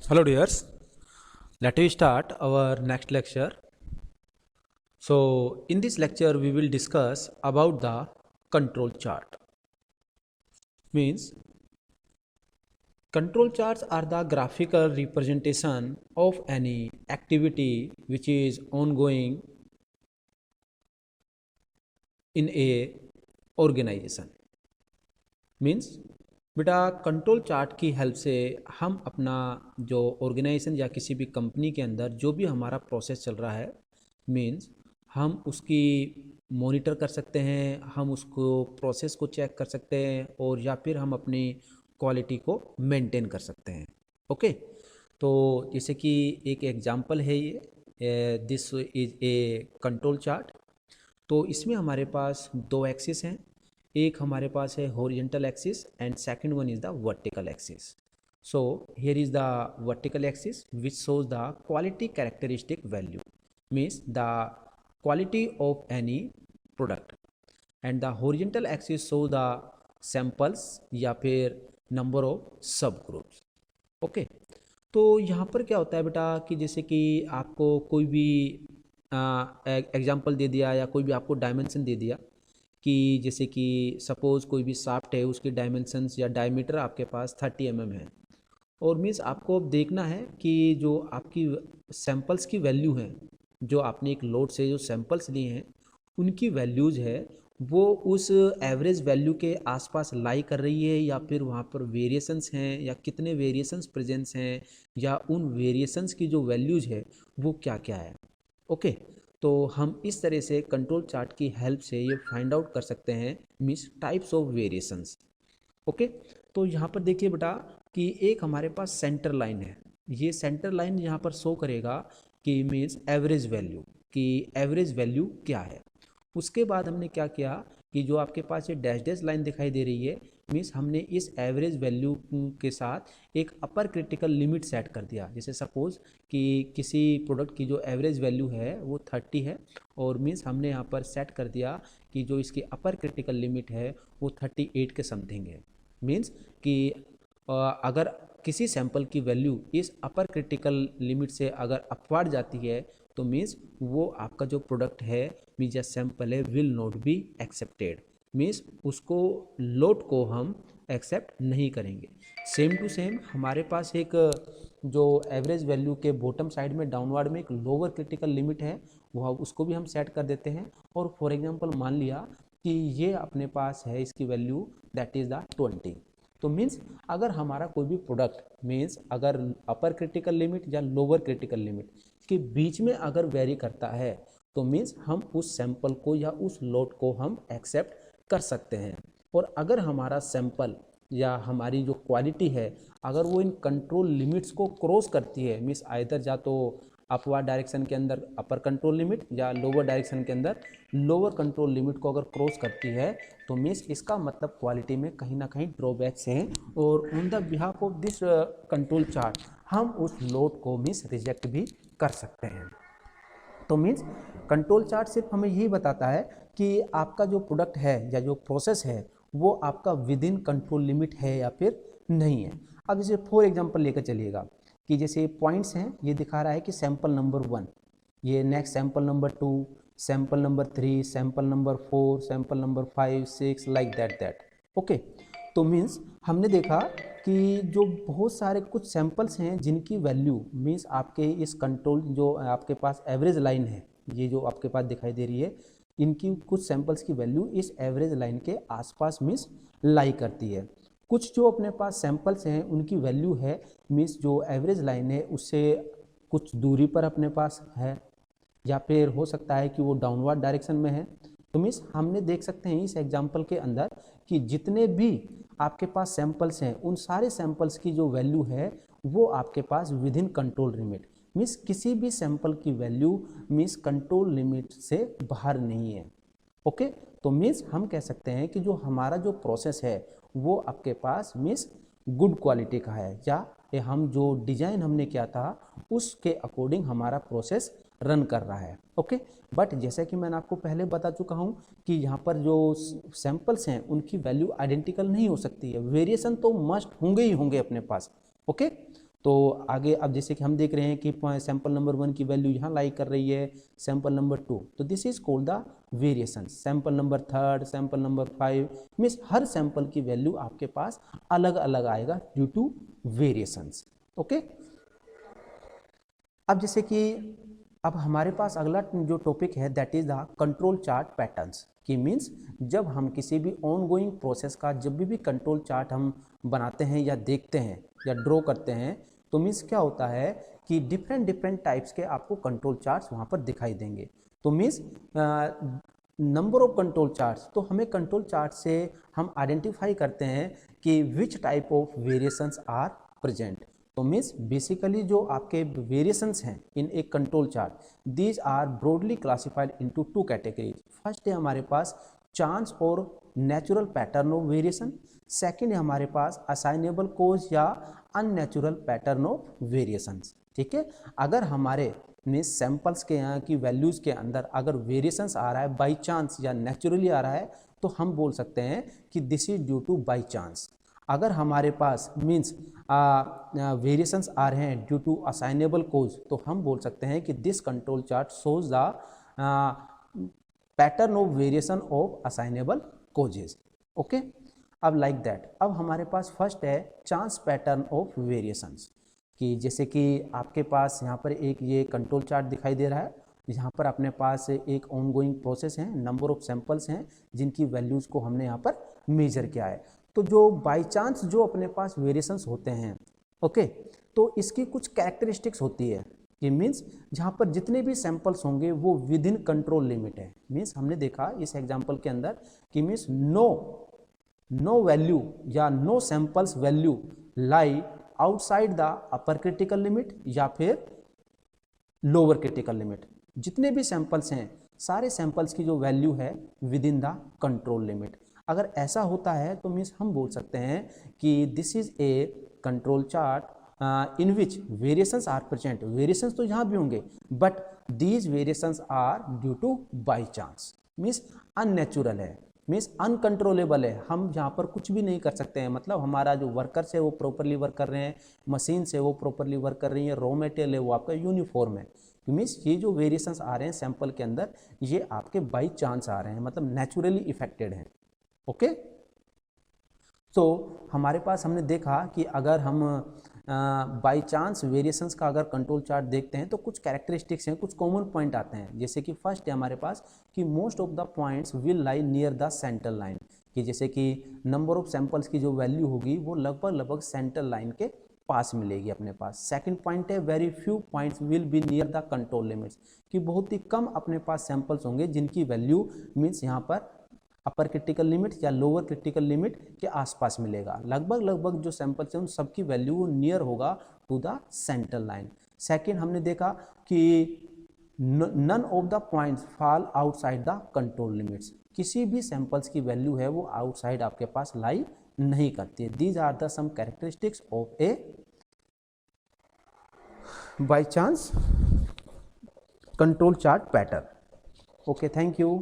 Hello dears, let us start our next lecture. So in this lecture we will discuss about the control chart. Means control charts are the graphical representation of any activity which is ongoing in a organization. Means बेटा control chart की help से हम अपना जो organisation या किसी भी company के अंदर जो भी हमारा प्रोसेस चल रहा है मीन्स हम उसकी मॉनिटर कर सकते हैं, हम उसको प्रोसेस को चेक कर सकते हैं और या फिर हम अपनी क्वालिटी को मेंटेन कर सकते हैं। ओके, तो जैसे कि एक एग्जांपल है ये this is a control chart. तो इसमें हमारे पास दो एक्सिस हैं, एक हमारे पास है horizontal axis and second one is the vertical axis. So here is the vertical axis which shows the quality characteristic value means the quality of any product and the horizontal axis show the samples या फिर number of सब groups. Okay, तो यहाँ पर क्या होता है बेटा कि जैसे कि आपको कोई भी एग्जाम्पल दे दिया या कोई भी आपको डायमेंशन दे दिया कि जैसे कि सपोज़ कोई भी शाफ्ट है, उसकी डायमेंशंस या डायमीटर आपके पास 30 mm है और मीन्स आपको अब देखना है कि जो आपकी सैंपल्स की वैल्यू है, जो आपने एक लोड से जो सैंपल्स लिए हैं उनकी वैल्यूज़ है वो उस एवरेज वैल्यू के आसपास लाई कर रही है या फिर वहाँ पर वेरिएशंस हैं या कितने वेरिएशंस प्रेजेंस हैं या उन वेरिएशंस की जो वैल्यूज़ है वो क्या क्या है। ओके, तो हम इस तरह से कंट्रोल चार्ट की हेल्प से ये फाइंड आउट कर सकते हैं means types of variations. Okay, तो यहाँ पर देखिए बेटा कि एक हमारे पास सेंटर लाइन है, ये सेंटर लाइन यहाँ पर शो करेगा कि मीन्स एवरेज वैल्यू कि एवरेज वैल्यू क्या है। उसके बाद हमने क्या किया कि जो आपके पास ये डैश डैश लाइन दिखाई दे रही है मीन्स हमने इस एवरेज वैल्यू के साथ एक अपर क्रिटिकल लिमिट सेट कर दिया। जैसे सपोज़ कि किसी प्रोडक्ट की जो एवरेज वैल्यू है वो 30 है और मीन्स हमने यहाँ पर सेट कर दिया कि जो इसकी अपर क्रिटिकल लिमिट है वो 38 के समथिंग है। मीन्स कि अगर किसी सैंपल की वैल्यू इस अपर क्रिटिकल लिमिट से अगर अपवार्ड जाती है तो मीन्स वो आपका जो प्रोडक्ट है मीन्स या सैंपल है will not be accepted, means उसको लोड को हम एक्सेप्ट नहीं करेंगे। सेम टू सेम हमारे पास एक जो एवरेज वैल्यू के बॉटम साइड में डाउनवर्ड में एक लोअर क्रिटिकल लिमिट है वो उसको भी हम सेट कर देते हैं। और फॉर एग्जांपल मान लिया कि ये अपने पास है इसकी वैल्यू दैट इज़ द 20। तो मीन्स अगर हमारा कोई भी प्रोडक्ट मीन्स अगर अपर क्रिटिकल लिमिट या लोअर क्रिटिकल लिमिट के बीच में अगर वेरी करता है तो मीन्स हम उस सैंपल को या उस लोड को हम एक्सेप्ट कर सकते हैं। और अगर हमारा सैंपल या हमारी जो क्वालिटी है अगर वो इन कंट्रोल लिमिट्स को क्रॉस करती है मीन्स आइदर या तो अपवर्ड डायरेक्शन के अंदर अपर कंट्रोल लिमिट या लोअर डायरेक्शन के अंदर लोअर कंट्रोल लिमिट को अगर क्रॉस करती है तो मीन्स इसका मतलब क्वालिटी में कहीं ना कहीं ड्रॉबैक्स हैं और on the behalf of this control chart हम उस लोड को मीन्स रिजेक्ट भी कर सकते हैं। तो मीन्स कंट्रोल चार्ट सिर्फ हमें यही बताता है कि आपका जो प्रोडक्ट है या जो प्रोसेस है वो आपका विद इन कंट्रोल लिमिट है या फिर नहीं है। अब जैसे फॉर एग्जांपल लेकर चलिएगा कि जैसे पॉइंट्स हैं, ये दिखा रहा है कि सैंपल नंबर 1, ये next sample number 2, sample number 3, sample number 4, sample number 5, 6 like that. Okay, तो मीन्स हमने देखा कि जो बहुत सारे कुछ सैंपल्स हैं जिनकी वैल्यू मीन्स आपके इस कंट्रोल जो आपके पास एवरेज लाइन है ये जो आपके पास दिखाई दे रही है इनकी कुछ सैंपल्स की वैल्यू इस एवरेज लाइन के आसपास मीन्स लाई करती है। कुछ जो अपने पास सैंपल्स हैं उनकी वैल्यू है मीन्स जो एवरेज लाइन है उससे कुछ दूरी पर अपने पास है या फिर हो सकता है कि वो डाउनवर्ड डायरेक्शन में है। तो मीन्स हमने देख सकते हैं इस एग्जाम्पल के अंदर कि जितने भी आपके पास सैंपल्स हैं उन सारे सैंपल्स की जो वैल्यू है वो आपके पास within control limit means किसी भी सैंपल की वैल्यू मीन्स कंट्रोल लिमिट से बाहर नहीं है। ओके, तो मीन्स हम कह सकते हैं कि जो हमारा जो प्रोसेस है वो आपके पास मीन्स गुड क्वालिटी का है या हम जो डिजाइन हमने किया था उसके अकॉर्डिंग हमारा प्रोसेस रन कर रहा है। ओके, बट जैसा कि मैंने आपको पहले बता चुका हूँ कि यहाँ पर जो सैंपल्स हैं उनकी वैल्यू आइडेंटिकल नहीं हो सकती है, वेरिएशन तो मस्ट होंगे ही होंगे अपने पास। ओके, तो आगे अब जैसे कि हम देख रहे हैं कि सैंपल नंबर 1 की वैल्यू यहाँ लाई कर रही है, सैंपल नंबर 2, तो this is called the variation. Sample number 3, sample number 5, means her sample की वैल्यू आपके पास अलग अलग आएगा ड्यू टू वेरिएशंस। ओके, अब जैसे कि अब हमारे पास अगला जो टॉपिक है that is the control chart patterns, कि मीन्स जब हम किसी भी ऑन गोइंग प्रोसेस का जब भी कंट्रोल चार्ट हम बनाते हैं या देखते हैं या ड्रॉ करते हैं, तो मीन्स क्या होता है कि डिफरेंट डिफरेंट टाइप्स के आपको कंट्रोल चार्ट्स वहाँ पर दिखाई देंगे। तो means number of control charts, तो हमें कंट्रोल चार्ट से हम आइडेंटिफाई करते हैं कि which type of variations are present. तो मीन्स बेसिकली जो आपके वेरिएशंस हैं इन एक control chart, these are broadly classified into 2 categories. First है हमारे पास चांस और natural pattern of variation, second है हमारे पास असाइनेबल कोज या अननेचुरल पैटर्न ऑफ वेरिएशंस। ठीक है, अगर हमारे मीन्स सैंपल्स के यहाँ की वैल्यूज़ के अंदर अगर वेरिएशंस आ रहा है बाई चांस या नेचुरली आ रहा है, तो हम बोल सकते हैं कि this is due to by chance. अगर हमारे पास मीन्स वेरिएशंस आ रहे हैं ड्यू टू असाइनेबल कोज, तो हम बोल सकते हैं कि this control chart shows the pattern of variation of assignable causes. Okay, अब लाइक दैट अब हमारे पास फर्स्ट है चांस पैटर्न ऑफ वेरिएशंस, कि जैसे कि आपके पास यहाँ पर एक ये कंट्रोल चार्ट दिखाई दे रहा है, यहाँ पर अपने पास एक ऑनगोइंग प्रोसेस है, नंबर ऑफ सैंपल्स हैं जिनकी वैल्यूज़ को हमने यहाँ पर मेजर किया है। तो जो बाई चांस जो अपने पास वेरिएशंस होते हैं, ओके, तो इसकी कुछ कैरेक्टरिस्टिक्स होती है कि मीन्स जहाँ पर जितने भी सैंपल्स होंगे वो विद इन कंट्रोल लिमिट है। मीन्स हमने देखा इस एग्जांपल के अंदर कि मीन्स नो वैल्यू या no samples value lie outside the upper critical limit या फिर लोअर क्रिटिकल लिमिट। जितने भी सैंपल्स हैं सारे सैंपल्स की जो वैल्यू है with in the control limit. अगर ऐसा होता है तो मीन्स हम बोल सकते हैं कि this is a control chart in which variations are present. Variations तो यहाँ भी होंगे but these variations are due to by chance, means unnatural है, मीन्स अनकंट्रोलेबल है। हम यहाँ पर कुछ भी नहीं कर सकते हैं, मतलब हमारा जो वर्कर्स है वो प्रॉपरली वर्क कर रहे हैं, मशीन से वो प्रॉपरली वर्क कर रही है, रॉ मटेरियल है वो आपका यूनिफॉर्म है। मीन्स ये जो वेरिएशंस आ रहे हैं सैंपल के अंदर ये आपके बाई चांस आ रहे हैं, मतलब नेचुरली इफेक्टेड हैं। ओके, तो हमारे पास हमने देखा कि अगर हम बाई चांस वेरिएशंस का अगर कंट्रोल चार्ट देखते हैं तो कुछ कैरेक्टरिस्टिक्स हैं, कुछ कॉमन पॉइंट आते हैं। जैसे कि फर्स्ट है हमारे पास कि most of the points will lie near the centre line, कि जैसे कि नंबर ऑफ सैंपल्स की जो वैल्यू होगी वो लगभग सेंटर लाइन के पास मिलेगी अपने पास। सेकंड पॉइंट है very few points will be near the control limits, कि बहुत ही कम अपने पास सैंपल्स होंगे जिनकी वैल्यू मीन्स यहाँ पर अपर क्रिटिकल लिमिट या लोअर क्रिटिकल लिमिट के आसपास मिलेगा। लगभग जो सैंपल्स हैं उन सबकी वैल्यू नियर होगा to the centre line. Second हमने देखा कि none of the points fall outside the control limits, किसी भी सैंपल्स की वैल्यू है वो आउटसाइड आपके पास लाई नहीं करती है। These are the some characteristics of a by chance control chart pattern. Okay, thank you.